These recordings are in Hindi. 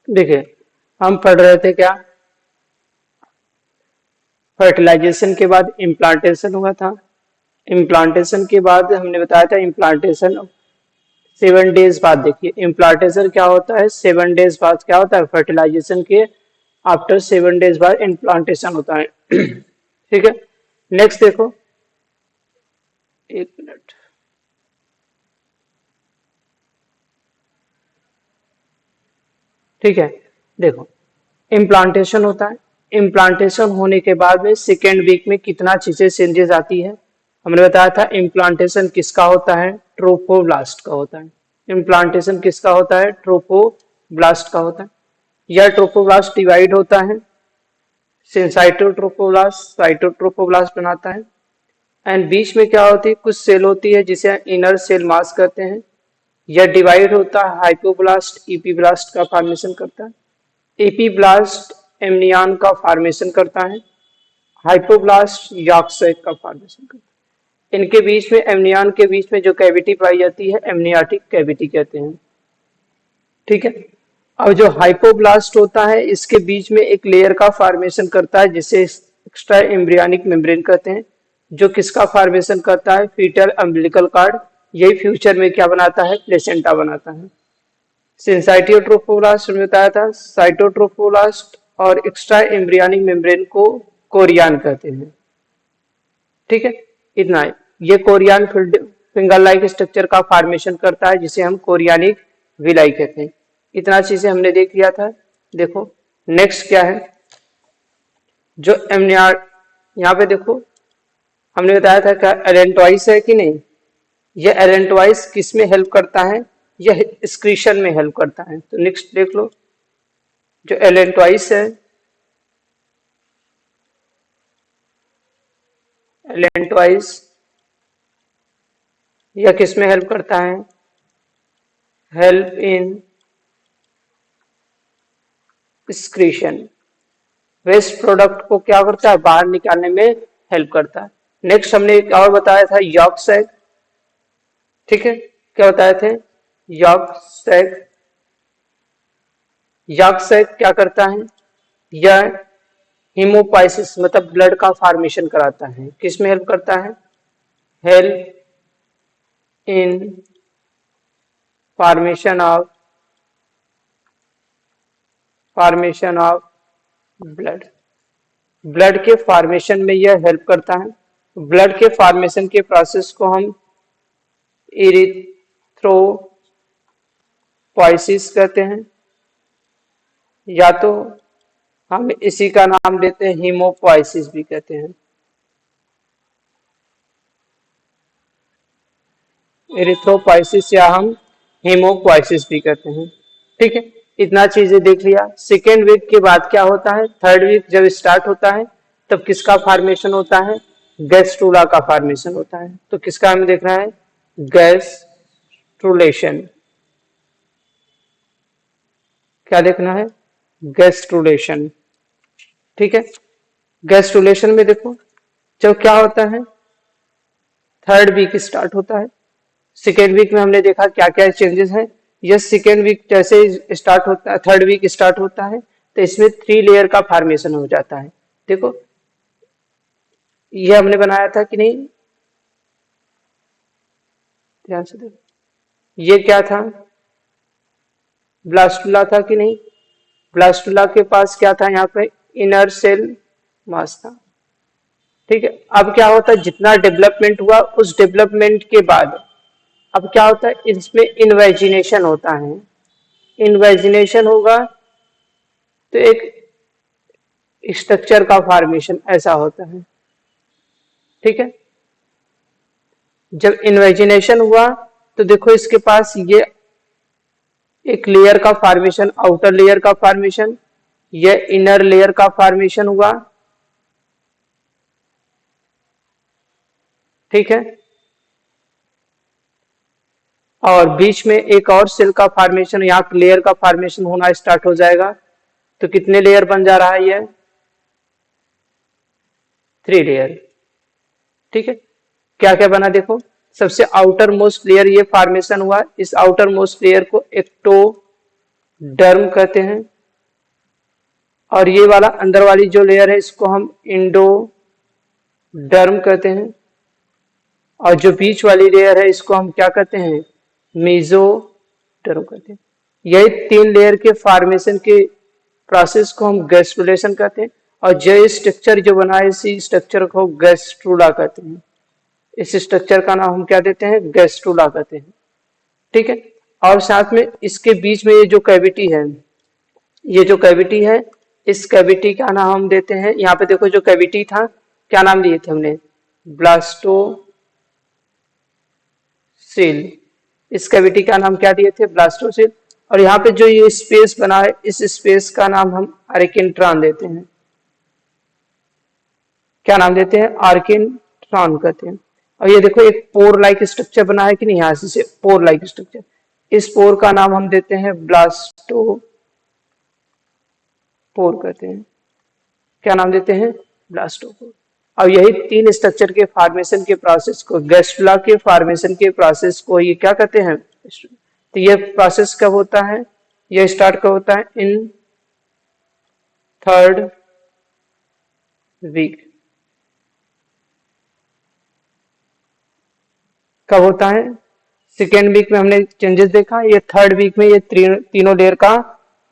देखिए, हम पढ़ रहे थे क्या, फर्टिलाइजेशन के बाद इम्प्लांटेशन हुआ था। इम्प्लांटेशन के बाद हमने बताया था इम्प्लांटेशन 7 डेज बाद। देखिए इम्प्लांटेशन क्या होता है, 7 डेज बाद क्या होता है, फर्टिलाइजेशन के आफ्टर 7 डेज बाद इम्प्लांटेशन होता है। ठीक है, नेक्स्ट देखो, एक मिनट, ठीक है, देखो इम्प्लांटेशन होता है। इम्प्लांटेशन होने के बाद में सेकेंड वीक में कितना चीजें चेंजेस आती है, हमने बताया था इम्प्लांटेशन किसका होता है, ट्रोफोब्लास्ट का होता है। इम्प्लांटेशन किसका होता है, ट्रोफोब्लास्ट का होता है। यह ट्रोफोब्लास्ट डिवाइड होता है, साइटोट्रोफोब्लास्ट साइटोट्रोफोब्लास्ट बनाता है। एंड बीच में क्या होती है, कुछ सेल होती है जिसे इनर सेल मास कहते हैं। यह डिवाइड होता है, हाइपोब्लास्ट इपीब्लास्ट का फॉर्मेशन करता है। एपीब्लास्ट एमनियन का फॉर्मेशन करता है, हाइपोब्लास्ट यॉर्क सैक का फॉर्मेशन करता है। इनके बीच में, एमनियन के बीच में जो कैविटी पाई जाती है एमनियाटिक कैविटी कहते हैं। ठीक है, अब जो हाइपोब्लास्ट होता है इसके बीच में एक लेयर का फॉर्मेशन करता है जिसे एक्स्ट्रा एम्ब्रियोनिक मेम्ब्रेन कहते हैं, जो किसका फॉर्मेशन करता है, फीटल अम्बिलिकल कार्ड। यही फ्यूचर में क्या बनाता है, प्लेसेंटा बनाता है। साइटोट्रोफोब्लास्ट में बताया था, साइटोट्रोफोब्लास्ट और एक्स्ट्रा एम्ब्रियोनिक मेम्ब्रेन को कोरियन कहते हैं। ठीक है, इतना है। ये कोरियन फिंगर लाइक स्ट्रक्चर का फॉर्मेशन करता है जिसे हम कोरियानिक विलाई कहते हैं। इतना चीजें हमने देख लिया था। देखो नेक्स्ट क्या है, जो एमनियार, यहाँ पे देखो हमने बताया था क्या एलेंटॉइस है कि नहीं। यह एलेंटॉइस किस में हेल्प करता है, यह स्क्रीशन में हेल्प करता है। तो नेक्स्ट देख लो, जो एलेंटॉइस है, एलेंटॉइस यह किस में हेल्प करता है, help in secretion. Waste product को क्या करता है, बाहर निकालने में हेल्प करता है। नेक्स्ट हमने एक और बताया था, यॉर्क सैक। ठीक है, क्या बताए थे, यॉर्क सैक। यॉर्क सैक क्या करता है, यह हीमोपाइसिस मतलब ब्लड का फॉर्मेशन कराता है। किस में हेल्प करता है, help in formation of blood. Blood के फॉर्मेशन में यह हेल्प करता है। ब्लड के फॉर्मेशन के प्रोसेस को हम इरिथ्रोपोइसिस कहते हैं, या तो हम इसी का नाम देते हैं हीमोपोइसिस भी कहते हैं। इरिथ्रोपोइसिस या हम हीमोपोइसिस भी कहते हैं। ठीक है, इतना चीजें देख लिया। सेकेंड वीक के बाद क्या होता है, थर्ड वीक जब स्टार्ट होता है तब किसका फॉर्मेशन होता है, गैस्ट्रूला का फॉर्मेशन होता है। तो किसका हमें देखना है, गैस्ट्रुलेशन। क्या देखना है, गैस्ट्रुलेशन। ठीक है, गैस्ट्रुलेशन में देखो जब क्या होता है, थर्ड वीक स्टार्ट होता है। सेकेंड वीक में हमने देखा क्या क्या चेंजेस हैं। यह सेकेंड वीक जैसे स्टार्ट होता है, थर्ड वीक स्टार्ट होता है तो इसमें 3 लेयर का फॉर्मेशन हो जाता है। देखो ये हमने बनाया था कि नहीं, ध्यान से देखो, ये क्या था, ब्लास्टुला था कि नहीं। ब्लास्टुला के पास क्या था, यहाँ पे इनर सेल मास था। ठीक है, अब क्या होता है, जितना डेवलपमेंट हुआ उस डेवलपमेंट के बाद अब क्या होता है, इसमें इन्वेजिनेशन होता है। इन्वेजिनेशन होगा तो एक स्ट्रक्चर का फॉर्मेशन ऐसा होता है। ठीक है, जब इन्वेजिनेशन हुआ तो देखो इसके पास ये एक लेयर का फॉर्मेशन, आउटर लेयर का फॉर्मेशन, ये इनर लेयर का फॉर्मेशन हुआ। ठीक है, और बीच में एक और सेल का फॉर्मेशन, यहाँ लेयर का फॉर्मेशन होना स्टार्ट हो जाएगा। तो कितने लेयर बन जा रहा है ये, 3 लेयर। ठीक है, क्या क्या बना देखो, सबसे आउटर मोस्ट लेयर ये फॉर्मेशन हुआ। इस आउटर मोस्ट लेयर को एक्टोडर्म कहते हैं। और ये वाला अंदर वाली जो लेयर है इसको हम इंडोडर्म कहते हैं, और जो बीच वाली लेयर है इसको हम क्या कहते हैं, मेसोडर्म कहते हैं। यही 3 लेयर के फॉर्मेशन के प्रोसेस को हम गैस्ट्रुलेशन कहते हैं, और जो स्ट्रक्चर जो बना है इसी स्ट्रक्चर को गैस्ट्रुला कहते हैं। इस स्ट्रक्चर का नाम हम क्या देते हैं, गैस्ट्रुला कहते हैं। ठीक है, और साथ में इसके बीच में ये जो कैविटी है, ये जो कैविटी है, इस कैविटी का नाम हम देते हैं, यहाँ पे देखो जो कैविटी था क्या नाम लिए थे हमने, ब्लास्टोसिल। इस कैविटी का नाम क्या दिए थे, ब्लास्टोसिल। और यहाँ पे जो ये स्पेस बना है इस स्पेस का नाम हम आर्किन्ट्रॉन देते हैं। क्या नाम देते हैं, आर्किन्ट्रॉन कहते हैं। और ये देखो एक पोर लाइक स्ट्रक्चर बना है कि नहीं, यहाँ से पोर लाइक स्ट्रक्चर, इस पोर का नाम हम देते हैं ब्लास्टोपोर कहते हैं। क्या नाम देते हैं, ब्लास्टोपोर। अब यही 3 स्ट्रक्चर के फॉर्मेशन के प्रोसेस को, गैस्ट्रुला के फॉर्मेशन के प्रोसेस को ये क्या कहते हैं। तो ये प्रोसेस कब होता है, ये स्टार्ट कब होता है, इन 3rd वीक। कब होता है, 2nd वीक में हमने चेंजेस देखा, ये 3rd वीक में ये तीनों लेयर का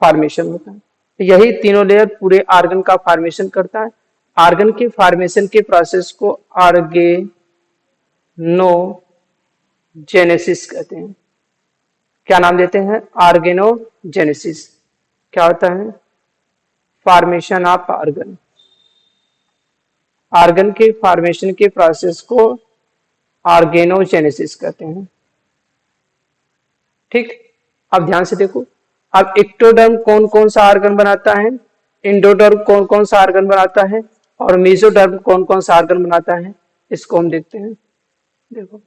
फॉर्मेशन होता है। तो यही तीनों लेयर पूरे आर्गन का फॉर्मेशन करता है। आर्गन के फॉर्मेशन के प्रोसेस को ऑर्गेनोजेनेसिस कहते हैं। क्या नाम देते हैं, ऑर्गेनोजेनेसिस। क्या होता है, फॉर्मेशन ऑफ आर्गन। आर्गन के फॉर्मेशन के प्रोसेस को ऑर्गेनोजेनेसिस कहते हैं। ठीक, अब ध्यान से देखो, अब एक्टोडर्म कौन कौन सा ऑर्गन बनाता है, इंडोडर्म कौन कौन सा ऑर्गन बनाता है, और मेसोडर्म कौन कौन सा ऑर्गन बनाता है, इसको हम देखते हैं। देखो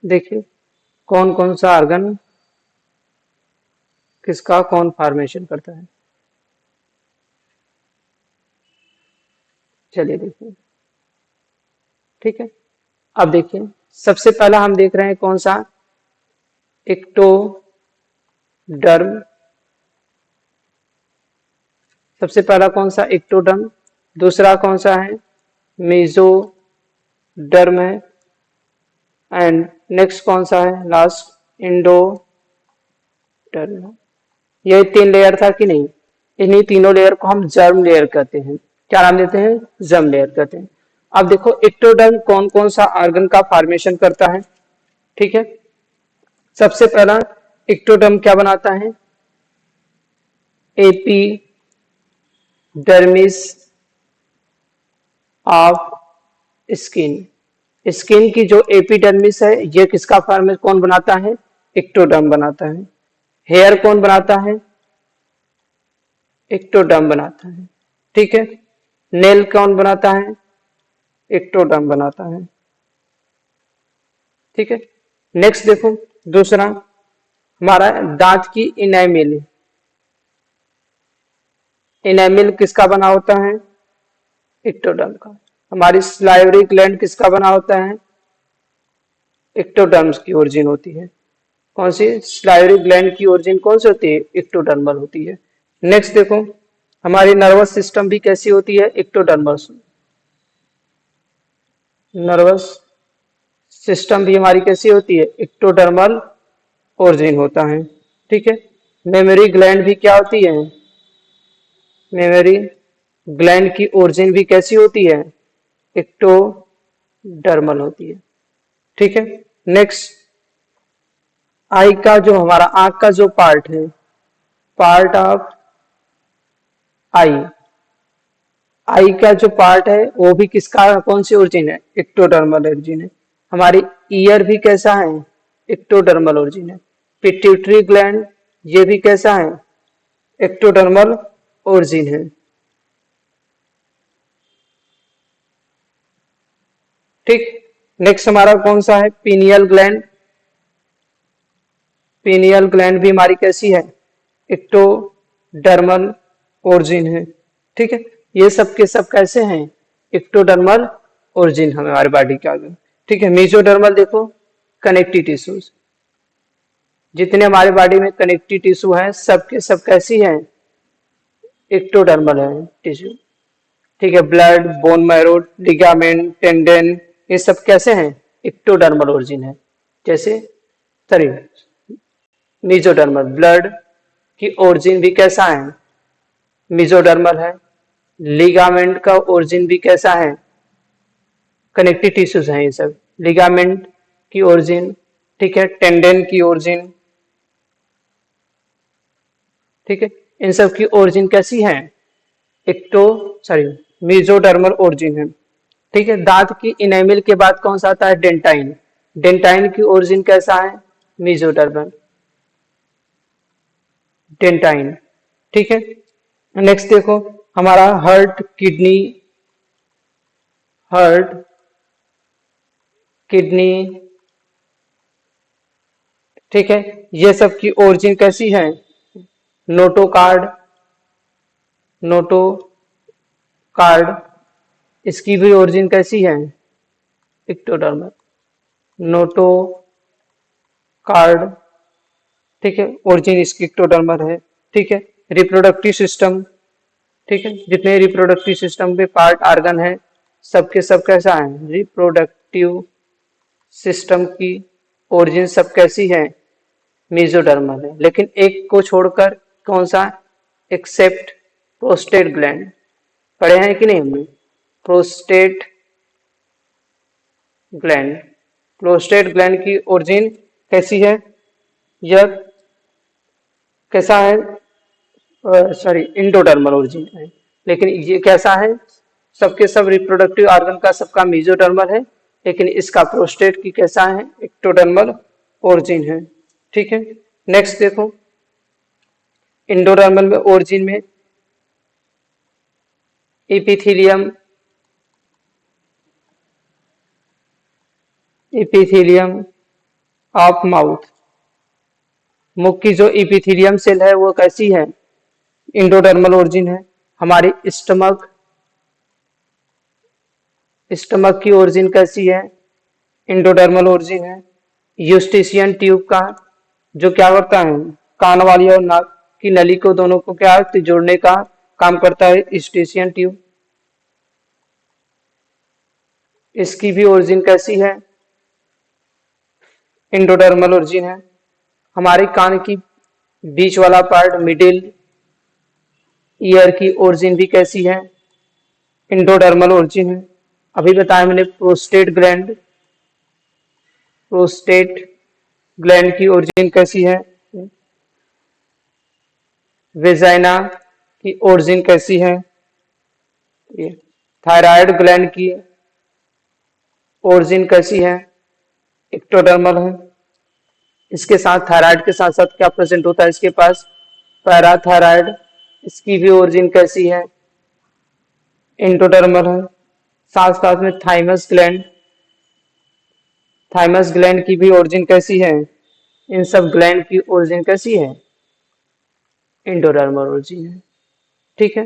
देखिए कौन कौन सा ऑर्गन किसका कौन फॉर्मेशन करता है। चलिए देखिए, ठीक है। अब देखिए सबसे पहला हम देख रहे हैं कौन सा, एक्टोडर्म। सबसे पहला कौन सा, एक्टोडर्म। दूसरा कौन सा है, मेसोडर्म है। एंड नेक्स्ट कौन सा है, लास्ट इंडोडर्म। ये 3 लेयर था कि नहीं, इन्हीं तीनों लेयर को हम जर्म लेयर कहते हैं। क्या नाम देते हैं, जर्म लेयर कहते हैं। अब देखो एक्टोडर्म कौन कौन सा ऑर्गन का फॉर्मेशन करता है। ठीक है, सबसे पहला एक्टोडर्म क्या बनाता है, एपिडर्मिस ऑफ स्किन। स्किन की जो एपिडर्मिस है ये किसका फॉर्मेशन कौन बनाता है, एक्टोडर्म बनाता है। हेयर कौन बनाता है, एक्टोडर्म बनाता है। ठीक है, नेल कौन बनाता है, एक्टोडर्म बनाता है। ठीक है, नेक्स्ट देखो दूसरा हमारा दांत की इनेमिल। इनेमिल किसका बना होता है, एक्टोडर्म का। हमारी सलाइवरी ग्लैंड किसका बना होता है, एक्टोडर्म्स की ओरिजिन होती है। कौन सी, सलाइवरी ग्लैंड की ओरिजिन कौन सी होती है, एक्टोडर्मल होती है। नेक्स्ट देखो हमारी नर्वस सिस्टम भी कैसी होती है, एक्टोडर्मल। नर्वस सिस्टम भी हमारी कैसी होती है, एक्टोडर्मल ओरिजिन होता है। ठीक है, मेमोरी ग्लैंड भी क्या होती है, मेमोरी ग्लैंड की ओरिजिन भी कैसी होती है, एक्टोडर्मल होती है। ठीक है, नेक्स्ट आई का जो हमारा आंख का जो पार्ट है, पार्ट ऑफ आई, आई का जो पार्ट है वो भी किसका कौन सी ओरिजिन है, एक्टोडर्मल ओरिजिन है। हमारी ईयर भी कैसा है, एक्टोडर्मल ओरिजिन है। पिट्यूटरी ग्लैंड, ये भी कैसा है, एक्टोडर्मल ओरिजिन है। ठीक, नेक्स्ट हमारा कौन सा है, पीनियल ग्लैंड। पीनियल ग्लैंड भी हमारी कैसी है, एक्टोडर्मल ओरिजिन है। ठीक है, ये सब के सब कैसे हैं, एक्टोडर्मल ओरिजिन हमारे बॉडी के आगे। ठीक है, मेसोडर्मल देखो, कनेक्टिव टिश्यूज, जितने हमारे बॉडी में कनेक्टिव टिश्यू हैं सब के सब कैसी हैं, एक्टोडर्मल है टिश्यू। ठीक है, blood, bone marrow, ligament, tendon, ये सब कैसे हैं, एक्टोडर्मल ओरिजिन है। जैसे सॉरी मेसोडर्मल, ब्लड की ओरिजिन भी कैसा है, मेसोडर्मल है। लिगामेंट का ओरिजिन भी कैसा है, कनेक्टिव टिश्यूज हैं ये सब, लिगामेंट की ओरिजिन। ठीक है, टेंडन की ओरिजिन। ठीक है, इन सब की ओरिजिन कैसी है, मेसोडर्मल ओरिजिन है। ठीक है, दांत की इनेमिल के बाद कौन सा आता है, डेंटाइन। डेंटाइन की ओरिजिन कैसा है, मेसोडर्मल, डेंटाइन। ठीक है, नेक्स्ट देखो हमारा हार्ट किडनी। ठीक है, ये सब की ओरिजिन कैसी है, नोटोकार्ड, नोटोकार्ड, इसकी भी ओरिजिन कैसी है, एक्टोडर्मल, नोटोकार्ड। ठीक है, ओरिजिन इसकी एक्टोडर्मल है। ठीक है, रिप्रोडक्टिव सिस्टम। ठीक है, जितने रिप्रोडक्टिव सिस्टम के पार्ट आर्गन है सबके सब कैसा है, रिप्रोडक्टिव सिस्टम की ओरिजिन सब कैसी है, मेसोडर्मल है। लेकिन एक को छोड़कर, कौन सा, एक्सेप्ट प्रोस्टेट ग्लैंड, पढ़े हैं कि नहीं हमने, प्रोस्टेट ग्लैंड। प्रोस्टेट ग्लैंड की ओरिजिन कैसी है, यह कैसा है, सॉरी इंडोडर्मल ओरिजिन है। लेकिन ये कैसा है, सबके सब रिप्रोडक्टिव ऑर्गन का सबका मेसोडर्मल है, लेकिन इसका प्रोस्टेट की कैसा है, एक्टोडर्मल ओरिजिन है। ठीक है, नेक्स्ट देखो इंडोडर्मल में ओरिजिन में इपिथीलियम ऑफ माउथ, मुख की जो इपिथीलियम सेल है वो कैसी है, इंडोडर्मल ओरिजिन है। हमारी स्टमक की ओरिजिन कैसी है, इंडोडर्मल ओरिजिन है। यूस्टेशियन ट्यूब का जो क्या करता है, कान वाली और नाक की नली को दोनों को क्या जोड़ने का काम करता है, यूस्टेशियन ट्यूब, इसकी भी ओरिजिन कैसी है, इंडोडर्मल ओरिजिन है। हमारे कान की बीच वाला पार्ट, मिडिल ईयर की ओरिजिन भी कैसी है, इंडोडर्मल ओरिजिन है। अभी बताया मैंने प्रोस्टेट ग्लैंड की ओरिजिन कैसी है, वेजाइना की ओरिजिन कैसी है, थायराइड ग्लैंड की ओरिजिन कैसी है, एक्टोडर्मल है। इसके साथ थायराइड के साथ साथ क्या प्रेजेंट होता है इसके पास, पैराथायराइड, इसकी भी ओरिजिन कैसी है, इंडोडर्मल है। साथ साथ में थाइमस ग्लैंड की भी ओरिजिन कैसी है, इन सब ग्लैंड की ओरिजिन कैसी है, इंडोडर्मल ओरिजिन है। ठीक है,